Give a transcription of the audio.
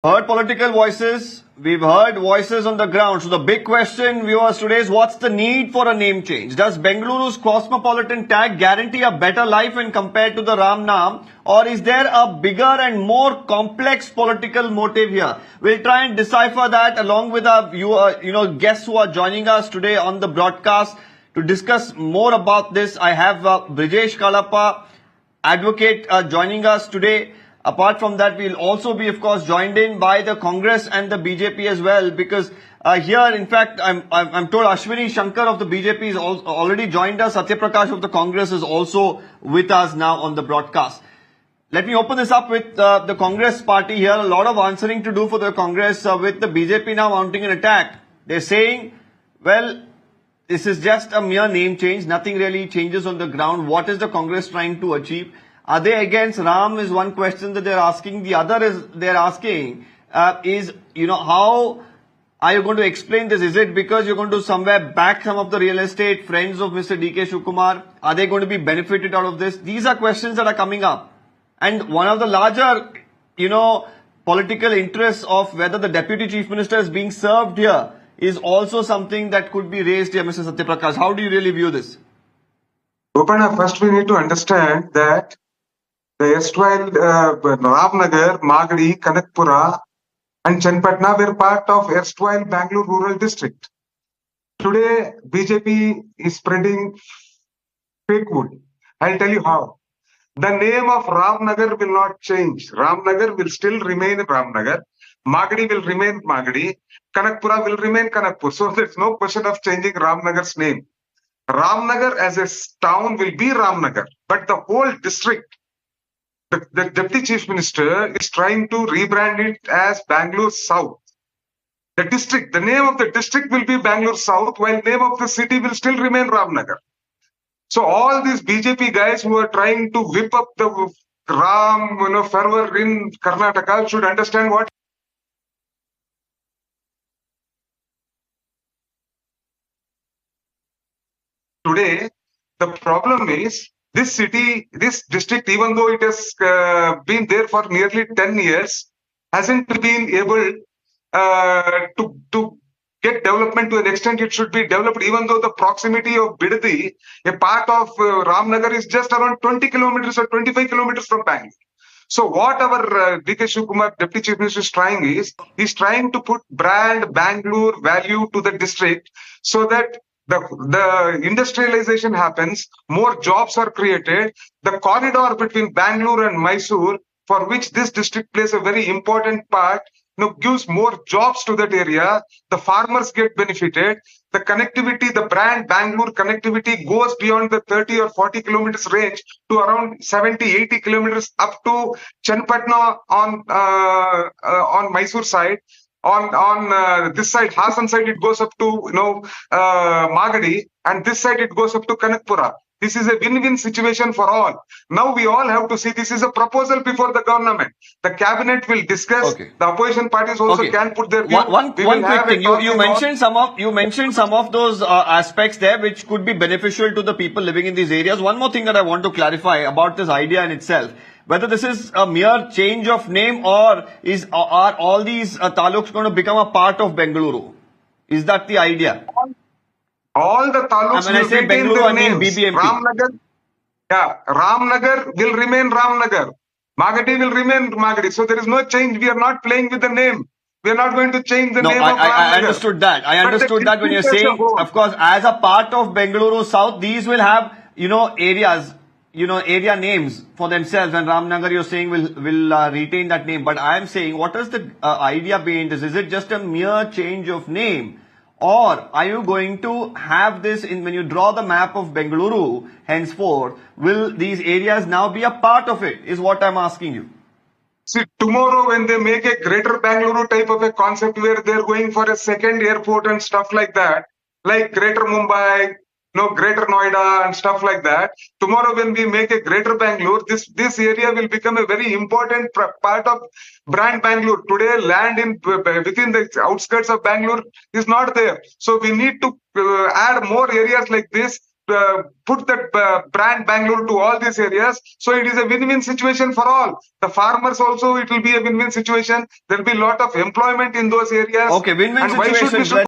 Heard political voices, we've heard voices on the ground. So the big question, viewers, today is what's the need for a name change? Does Bengaluru's cosmopolitan tag guarantee a better life when compared to the Ram Naam? Or is there a bigger and more complex political motive here? We'll try and decipher that along with our guests who are joining us today on the broadcast. To discuss more about this, I have Brijesh Kalappa, advocate, joining us today. Apart from that, we'll also be, of course, joined in by the Congress and the BJP as well, because here, in fact, I'm told Ashwini Shankar of the BJP is already joined us. Sathya Prakash of the Congress is also with us now on the broadcast. Let me open this up with the Congress party here. A lot of answering to do for the Congress with the BJP now mounting an attack. They're saying, well, this is just a mere name change. Nothing really changes on the ground. What is the Congress trying to achieve? Are they against Ram is one question that they're asking. The other is they're asking how are you going to explain this? Is it because you're going to somewhere back some of the real estate friends of Mr. D.K. Shivakumar? Are they going to be benefited out of this? These are questions that are coming up. And one of the larger, political interests of whether the Deputy Chief Minister is being served here is also something that could be raised here, Mr. Sathya Prakash. How do you really view this? Opana, first we need to understand that the erstwhile Ramanagara, Magadi, Kanakpura and Chenpatna were part of erstwhile Bengaluru Rural District. Today, BJP is spreading fake wood. I'll tell you how. The name of Ramanagara will not change. Ramanagara will still remain Ramanagara. Magadi will remain Magadi. Kanakpura will remain Kanakpur. So there's no question of changing Ramanagara's name. Ramanagara as a town will be Ramanagara, but the whole district, the Deputy Chief Minister is trying to rebrand it as Bengaluru South. The district, the name of the district will be Bengaluru South, while name of the city will still remain Ramanagara. So all these BJP guys who are trying to whip up the Ram, fervor in Karnataka should understand what today. The problem is this city, this district, even though it has been there for nearly 10 years, hasn't been able to get development to an extent it should be developed, even though the proximity of Bidadi, a part of Ramnagar, is just around 20 kilometers or 25 kilometers from Bangalore. So what our D.K. Shivakumar, Deputy Chief Minister, is trying is, he's trying to put brand Bangalore value to the district so that the industrialization happens, more jobs are created, the corridor between Bangalore and Mysore, for which this district plays a very important part, gives more jobs to that area, the farmers get benefited, the connectivity, the brand Bangalore connectivity goes beyond the 30 or 40 kilometers range to around 70, 80 kilometers up to Chenpatna on Mysore side. On this side, Hassan side, it goes up to Magadi, and this side it goes up to Kanakpura. This is a win-win situation for all. Now we all have to see this is a proposal before the government. The cabinet will discuss. Okay. The opposition parties also can put their view. One quick thing. You mentioned some of those aspects there which could be beneficial to the people living in these areas. One more thing that I want to clarify about this idea in itself. Whether this is a mere change of name or are all these taluks going to become a part of Bengaluru? Is that the idea? All the taluks will retain their names. Ramnagar will remain Ramnagar. Magadi will remain Magadi. So there is no change. We are not playing with the name. We are not going to change the name of Ramnagar. I understood that. I understood that when you're saying, of course, as a part of Bengaluru South, these will have, areas, area names for themselves, and Ramnagar you're saying will retain that name. But I am saying, what is the idea behind this? Is it just a mere change of name? Or are you going to have this when you draw the map of Bengaluru henceforth, will these areas now be a part of it, is what I'm asking you. See, tomorrow when they make a greater Bengaluru type of a concept where they're going for a second airport and stuff like that, like Greater Mumbai, Greater Noida and stuff like that. Tomorrow when we make a Greater Bangalore, this area will become a very important part of brand Bangalore. Today, land within the outskirts of Bangalore is not there. So we need to add more areas like this put that brand Bangalore to all these areas. So it is a win-win situation for all. The farmers also, it will be a win-win situation. There will be a lot of employment in those areas. Okay, win-win And why should we situation.